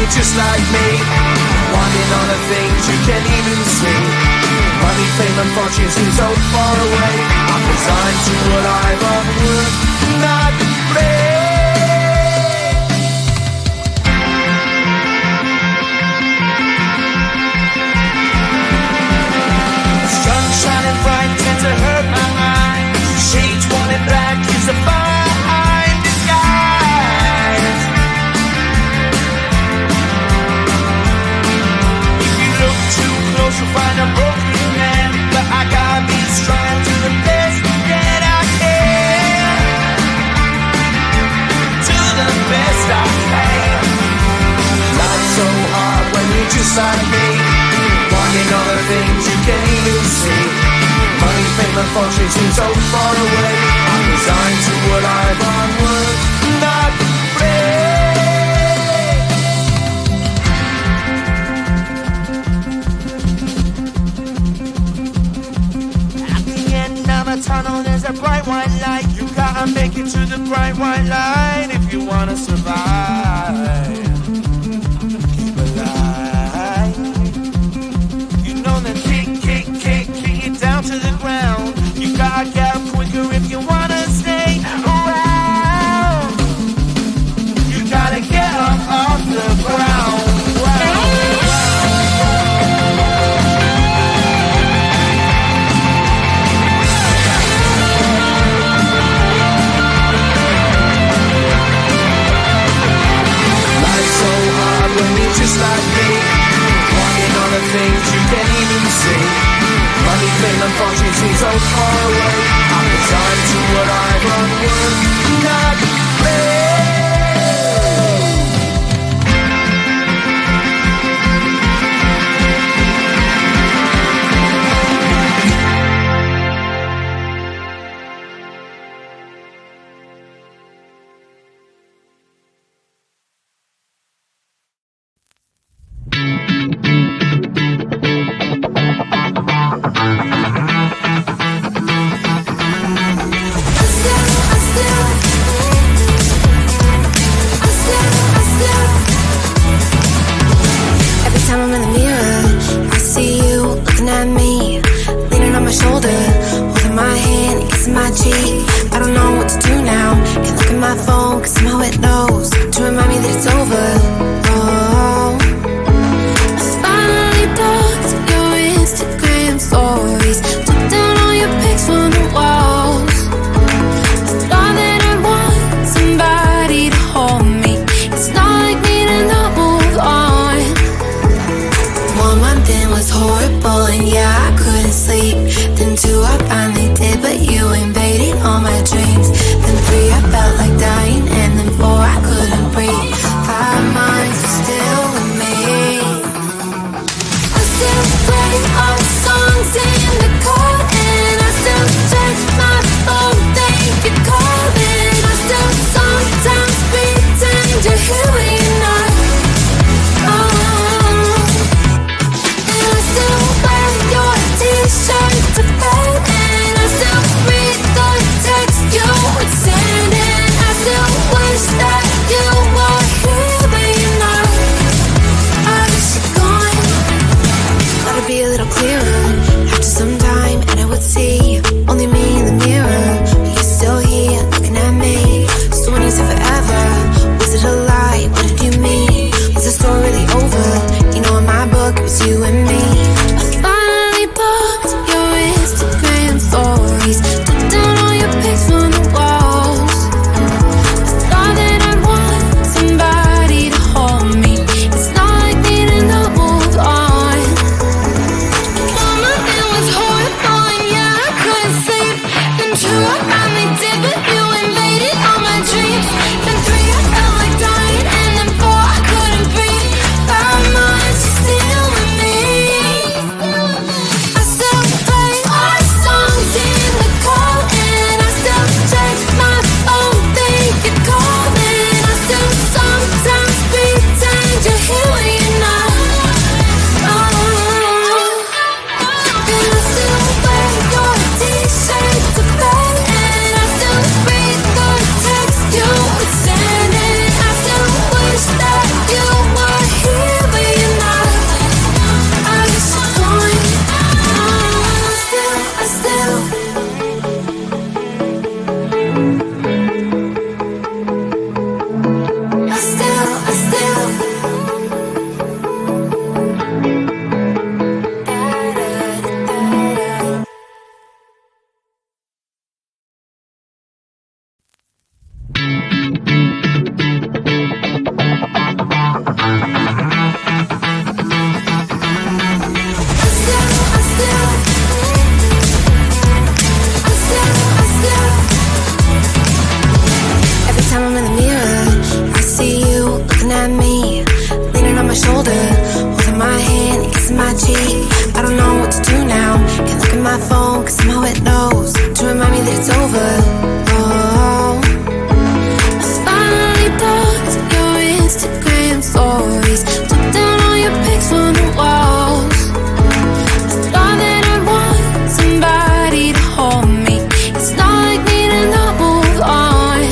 you're just like me, wanting all the things you can't even see. Money, fame and fortune seem so far away. I'm resigned to what I'm unworth, not free. Sun shining bright tends to hurt my mind. Shades worn in black is a fine disguise. If you look too close you'll find a broken man, but I gotta be strong to the best that I can. To the best I can. Life's so hard when you're just like me, wanting all the things you can't even see. Money, fame and fortune seem so far away. I'm resigned to what I've unworth, not free. At the end of a tunnel there's a bright white light. You gotta make it to the bright white light if you wanna survive. Keep alive. You know the kick it down to the ground. You gotta get up quicker if you wanna stay around. You gotta get up off the ground. Life's so hard when you're just like me, wanting all the things you can't even see. Money, fame and fortune seem so far away. I'm resigned to what I've unworth, not free. Every time I'm in the mirror, I see you looking at me, leaning on my shoulder, holding my hand, kissing my cheek. I don't know what to do now. Can't look at my phone, cause somehow it knows to remind me that it's over. Oh, I finally blocked your Instagram stories, took down all your pics from the walls. I thought that I'd want somebody to hold me. It's not like me to not move on. 1 month in was horrible and yeah, I couldn't sleep. Then 2 I finally did, but you invaded all my dreams. Then 3 I felt like dying, and then 4 I couldn't breathe. 5 my shoulder, holding my hand, kissing my cheek. I don't know what to do now. Can't look at my phone, cause somehow it knows to remind me that it's over. Oh, I finally blocked your Instagram stories, took down all your pics on the walls. I thought that I'd want somebody to hold me. It's not like me to not move on.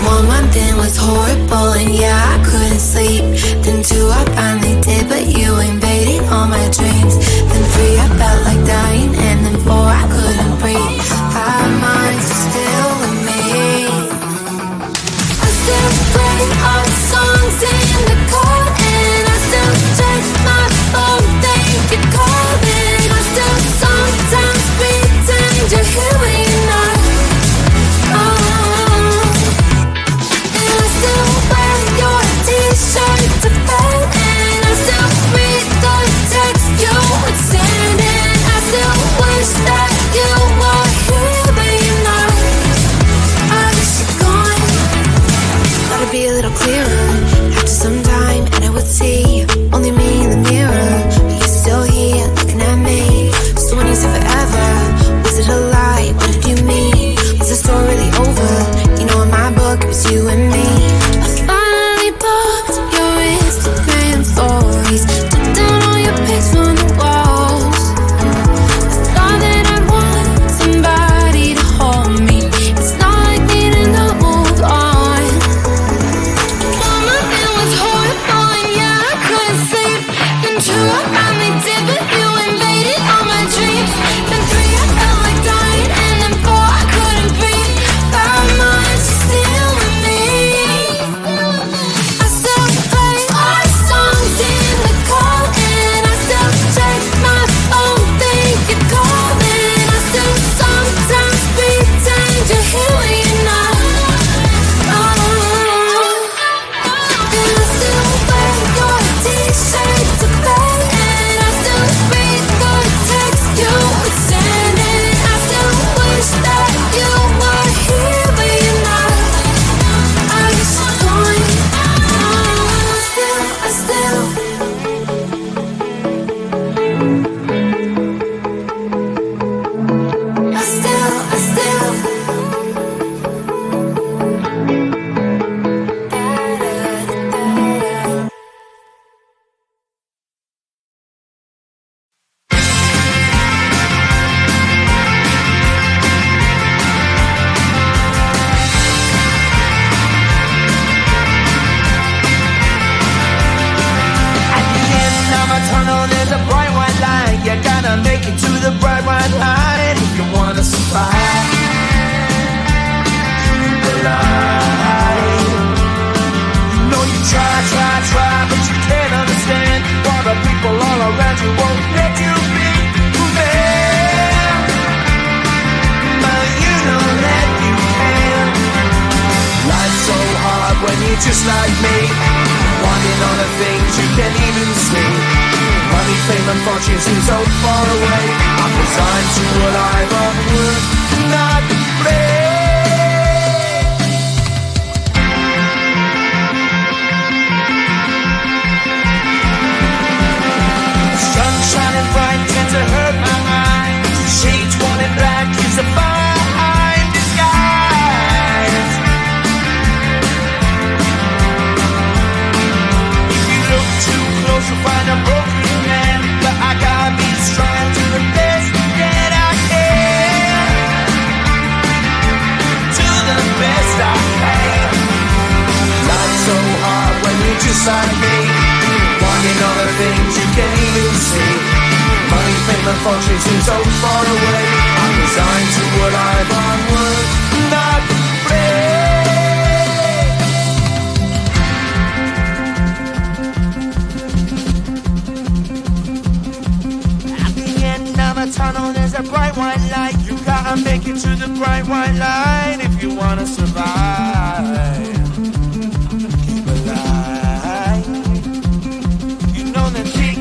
1 month in was horrible, and yeah, I couldn't sleep. Then 2, I finally did, but you invaded all my dreams. Then 3, I felt like dying, and then 4, I couldn't breathe. 5 months, you're still with me. I still play our songs in the car, and I still check my phone, think you're calling. I still sometimes pretend you're here when you're not. And I still wear your t-shirt to bed, and I still read the text you would send, and I still wish that you were here but you're not. I wish you're gone. Thought it'd be a little clearer after some time, and I would see only me in the mirror, but you're still here looking at me. So when you said forever, was it a lie? What did you mean? Was the story really over? You know, in my book it was you and me. I finally blocked your Instagram stories, took down all your pics from the walls. I thought that I'd want somebody to hold me. It's not like me to not move on. 1 month it was horrible, and yeah, I couldn't sleep. Then 2, I finally did, but you invaded all my dreams. Then 3, I felt like dying, and then 4, I couldn't breathe. 5 months, you're still with me. I still play our songs in the car, and I still check my phone, think you're calling. I still sometimes pretend you're here when you're not. And I still wear your t-shirt to bed, and I still read the text you would send, and I still wish that you were here but you're not. I wish you're gone. I still At the end of a tunnel, there's a bright white light. You gotta make it to the bright white light if you wanna survive. The light. You know you try, but you can't understand why the people all around you won't let you be who they are. But you know that you can. Life's so hard when you're just like me, wanting all the things you can't even see. Money, fame, and fortune seem so far away. I'm resigned to a life of work, not play. Sun shining bright tends to hurt my mind. Shades worn in black is a fine disguise. If you look too close, you'll find a broken man. But I gotta be strong to the best that I can. To the best I can. Life's so hard when you're just like me, wanting all the things you can't even see. Money, fame, and fortune seem so far away. I'm resigned to a life on work, not play. At the end of a tunnel, there's a bright white light. You gotta make it to the bright white light if you wanna survive. Keep alive. You know that kick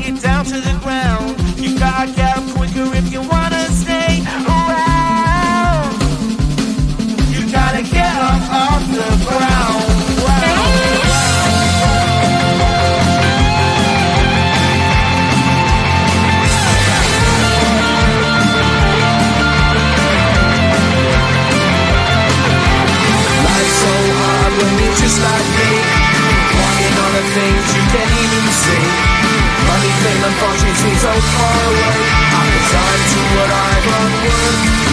it down to the ground. You gotta get up quicker if you wanna stay around. You gotta get up off the ground. Wow. just like me. Wanting all the things you can't even see. Money, fame, and fortune seem so far away. I put time to what I've unworked.